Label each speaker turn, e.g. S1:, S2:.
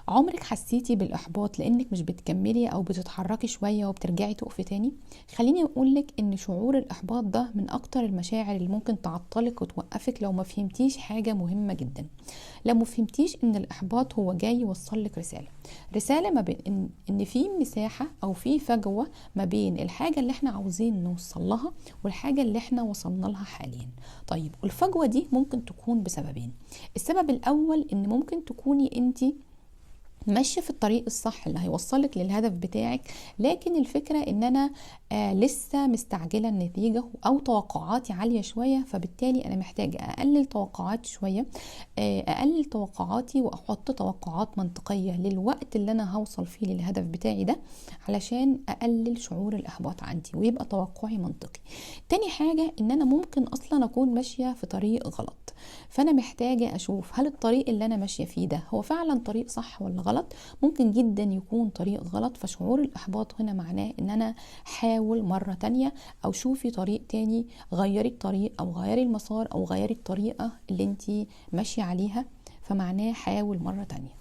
S1: عمرك حسيتي بالإحباط لأنك مش بتكملي أو بتتحركي شوية وبترجعي تقفي تاني؟ خليني أقولك إن شعور الإحباط ده من أكتر المشاعر اللي ممكن تعطلك وتوقفك لو ما فهمتيش حاجة مهمة جدا. لو ما فهمتيش إن الإحباط هو جاي يوصلك رسالة ما بين إن في مساحة أو في فجوة ما بين الحاجة اللي احنا عاوزين نوصل لها والحاجة اللي احنا وصلنا لها حاليا. طيب، والفجوة دي ممكن تكون بسببين. السبب الأول إن ممكن تكوني انتي ماشية في الطريق الصح اللي هيوصلك للهدف بتاعك، لكن الفكرة ان انا لسه مستعجلة النتيجة او توقعاتي عالية شوية، فبالتالي انا محتاجة اقلل توقعاتي شوية، اقلل توقعاتي واحط توقعات منطقية للوقت اللي انا هوصل فيه للهدف بتاعي ده، علشان اقلل شعور الاحباط عندي ويبقى توقعي منطقي. تاني حاجة ان انا ممكن اصلا اكون ماشية في طريق غلط، فانا محتاجة اشوف هل الطريق اللي انا ماشية فيه ده هو فعلا طريق صح ولا غلط. ممكن جدا يكون طريق غلط، فشعور الاحباط هنا معناه ان انا حاول مرة تانية او شوفي طريق تاني، غيري الطريق او غيري المسار او غيري الطريقة اللي انتي ماشية عليها، فمعناه حاول مرة تانية.